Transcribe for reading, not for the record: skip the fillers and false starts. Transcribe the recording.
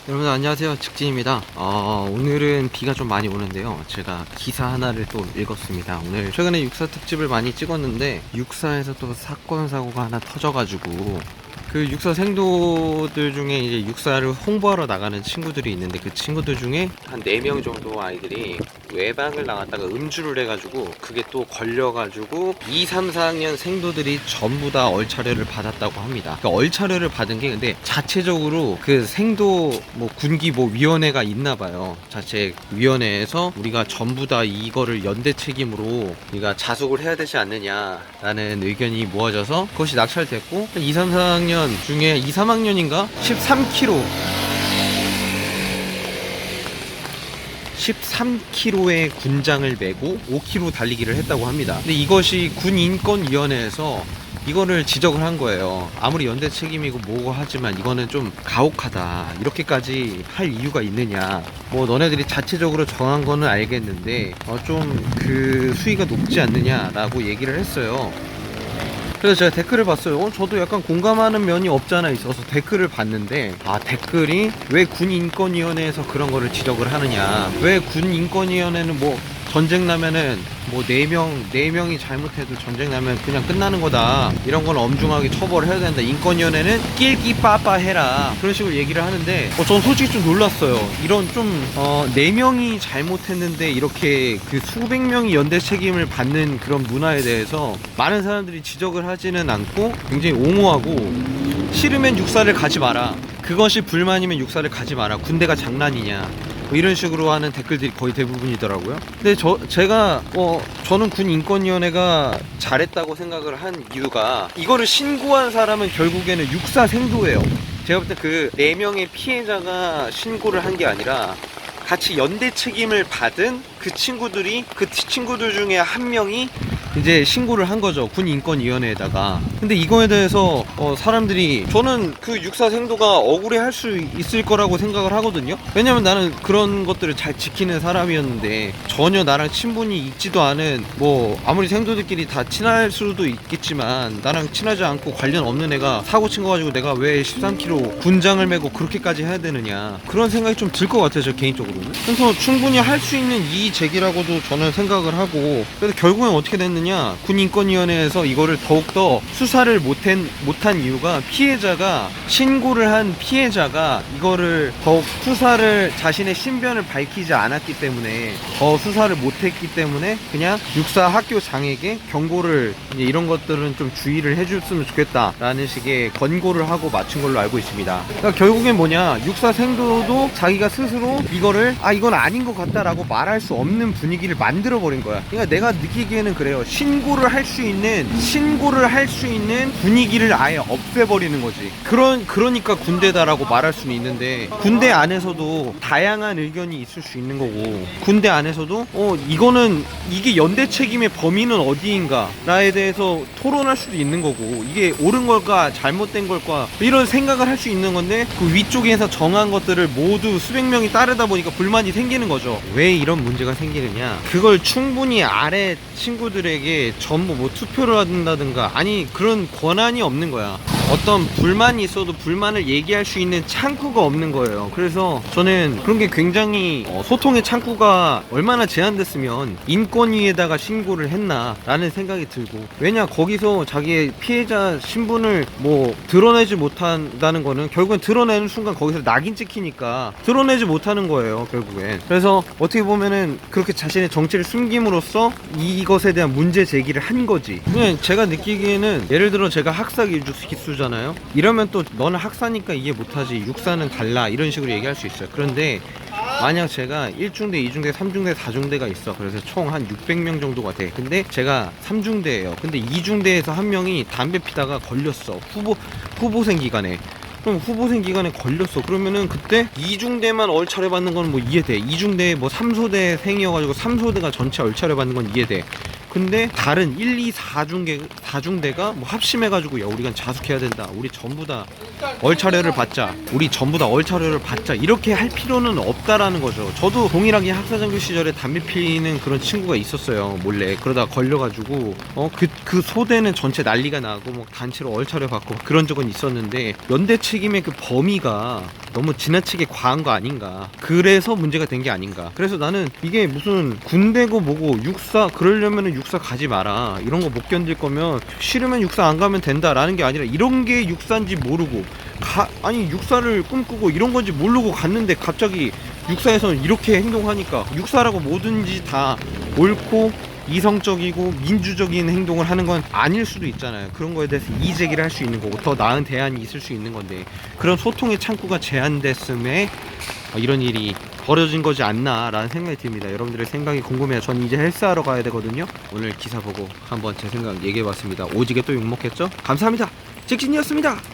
여러분 안녕하세요, 직진입니다. 오늘은 비가 좀 많이 오는데요, 제가 기사 하나를 또 읽었습니다. 오늘 최근에 육사 특집을 많이 찍었는데 육사에서 또 사건 사고가 하나 터져가지고 그 육사 생도들 중에 이제 육사를 홍보하러 나가는 친구들이 있는데, 그 친구들 중에 한 4명 정도 아이들이 외박을 나갔다가 음주를 해가지고 그게 또 걸려가지고 2, 3, 4학년 생도들이 전부 다 얼차려를 받았다고 합니다. 그 얼차려를 받은 게 근데 자체적으로 그 생도 뭐 군기 뭐 위원회가 있나봐요. 자체 위원회에서 우리가 전부 다 이거를 연대 책임으로 우리가 자숙을 해야 되지 않느냐라는 의견이 모아져서 그것이 낙찰됐고, 2, 3, 4학년 중에 2, 3학년인가 13kg의 군장을 메고 5km 달리기를 했다고 합니다. 근데 이것이 군인권위원회에서 이거를 지적을 한 거예요. 아무리 연대 책임이고 뭐고 하지만 이거는 좀 가혹하다, 이렇게까지 할 이유가 있느냐. 뭐 너네들이 자체적으로 정한 거는 알겠는데 좀 그 수위가 높지 않느냐라고 얘기를 했어요. 그래서 제가 댓글을 봤어요. 저도 약간 공감하는 면이 없잖아 있어서 댓글을 봤는데, 댓글이 왜 군인권위원회에서 그런 거를 지적을 하느냐, 왜 군인권위원회는 뭐 전쟁 나면은 뭐 4명이 잘못해도 전쟁 나면 그냥 끝나는 거다, 이런 건 엄중하게 처벌을 해야 된다, 인권위원회는 낄끼 빠빠 해라, 그런 식으로 얘기를 하는데 전 솔직히 좀 놀랐어요. 이런 좀 4명이 잘못했는데 이렇게 그 수백 명이 연대 책임을 받는 그런 문화에 대해서 많은 사람들이 지적을 하지는 않고 굉장히 옹호하고, 싫으면 육사를 가지 마라, 그것이 불만이면 육사를 가지 마라, 군대가 장난이냐, 뭐 이런 식으로 하는 댓글들이 거의 대부분이더라고요. 근데 저는 군인권위원회가 잘했다고 생각을 한 이유가, 이거를 신고한 사람은 결국에는 육사 생도예요. 제가 볼 때 그 4명의 피해자가 신고를 한 게 아니라 같이 연대 책임을 받은 그 친구들 중에 한 명이 이제 신고를 한 거죠, 군인권위원회에다가. 근데 이거에 대해서 사람들이, 저는 그 육사 생도가 억울해 할 수 있을 거라고 생각을 하거든요. 왜냐면 나는 그런 것들을 잘 지키는 사람이었는데, 전혀 나랑 친분이 있지도 않은, 뭐 아무리 생도들끼리 다 친할 수도 있겠지만 나랑 친하지 않고 관련 없는 애가 사고 친 거 가지고 내가 왜 13kg 군장을 메고 그렇게까지 해야 되느냐, 그런 생각이 좀 들 것 같아요, 저 개인적으로는. 그래서 충분히 할 수 있는 이의 제기라고도 저는 생각을 하고, 그래서 결국엔 어떻게 됐느냐, 군인권위원회에서 이거를 더욱더 수사를 못한 이유가, 신고를 한 피해자가 이거를 더욱 수사를, 자신의 신변을 밝히지 않았기 때문에, 더 수사를 못했기 때문에 그냥 육사 학교장에게 경고를, 이제 이런 것들은 좀 주의를 해줬으면 좋겠다라는 식의 권고를 하고 마친 걸로 알고 있습니다. 그러니까 결국엔 뭐냐, 육사 생도도 자기가 스스로 이거를 이건 아닌 것 같다라고 말할 수 없는 분위기를 만들어 버린 거야. 그러니까 내가 느끼기에는 그래요. 신고를 할 수 있는 분위기를 아예 없애버리는 거지. 그러니까 군대다라고 말할 수는 있는데, 군대 안에서도 다양한 의견이 있을 수 있는 거고, 군대 안에서도 이게 연대 책임의 범위는 어디인가에 대해서 토론할 수도 있는 거고, 이게 옳은 걸까 잘못된 걸까 이런 생각을 할 수 있는 건데, 그 위쪽에서 정한 것들을 모두 수백 명이 따르다 보니까 불만이 생기는 거죠. 왜 이런 문제가 생기느냐, 그걸 충분히 아래 친구들에게 전부 뭐 투표를 한다든가, 아니 그런 권한이 없는 거야. 어떤 불만이 있어도 불만을 얘기할 수 있는 창구가 없는 거예요. 그래서 저는 그런 게 굉장히 소통의 창구가 얼마나 제한됐으면 인권위에다가 신고를 했나 라는 생각이 들고, 왜냐, 거기서 자기의 피해자 신분을 뭐 드러내지 못한다는 거는 결국엔 드러내는 순간 거기서 낙인 찍히니까 드러내지 못하는 거예요, 결국엔. 그래서 어떻게 보면은 그렇게 자신의 정체를 숨김으로써 이것에 대한 문제 제기를 한 거지. 그냥 제가 느끼기에는, 예를 들어 제가 학사 기수잖아요. 이러면 또 너는 학사니까 이해 못하지, 육사는 달라, 이런 식으로 얘기할 수 있어요. 그런데 만약 제가 1중대, 2중대, 3중대, 4중대가 있어. 그래서 총 한 600명 정도가 돼. 근데 제가 3중대예요. 근데 2중대에서 한 명이 담배 피다가 걸렸어. 후보생 기간에. 그럼 후보생 기간에 걸렸어. 그러면은 그때 2중대만 얼차려 받는 건 뭐 이해돼. 2중대 뭐 3소대 생이어가지고 3소대가 전체 얼차려 받는 건 이해돼. 근데 다른 1, 2, 4중대가 뭐 합심해가지고 야 우리가 자숙해야 된다, 우리 전부 다 얼차려를 받자, 우리 전부 다 얼차려를 받자, 이렇게 할 필요는 없다라는 거죠. 저도 동일하게 학사장교 시절에 담배 피는 그런 친구가 있었어요, 몰래. 그러다 걸려가지고 그 소대는 전체 난리가 나고 뭐 단체로 얼차려 받고 그런 적은 있었는데, 연대 책임의 그 범위가 너무 지나치게 과한 거 아닌가, 그래서 문제가 된 게 아닌가. 그래서 나는 이게 무슨 군대고 뭐고, 육사 그러려면은 육사 가지 마라, 이런 거 못 견딜 거면 싫으면 육사 안 가면 된다라는 게 아니라, 이런 게 육사인지 모르고 아니 육사를 꿈꾸고 이런 건지 모르고 갔는데 갑자기 육사에서는 이렇게 행동하니까, 육사라고 뭐든지 다 옳고 이성적이고 민주적인 행동을 하는 건 아닐 수도 있잖아요. 그런 거에 대해서 이의 제기를 할 수 있는 거고, 더 나은 대안이 있을 수 있는 건데, 그런 소통의 창구가 제한됐음에 이런 일이 벌어진 거지 않나 라는 생각이 듭니다. 여러분들의 생각이 궁금해요. 전 이제 헬스하러 가야 되거든요. 오늘 기사 보고 한번 제 생각 얘기해 봤습니다. 오지게 또 욕먹겠죠? 감사합니다. 직진이었습니다.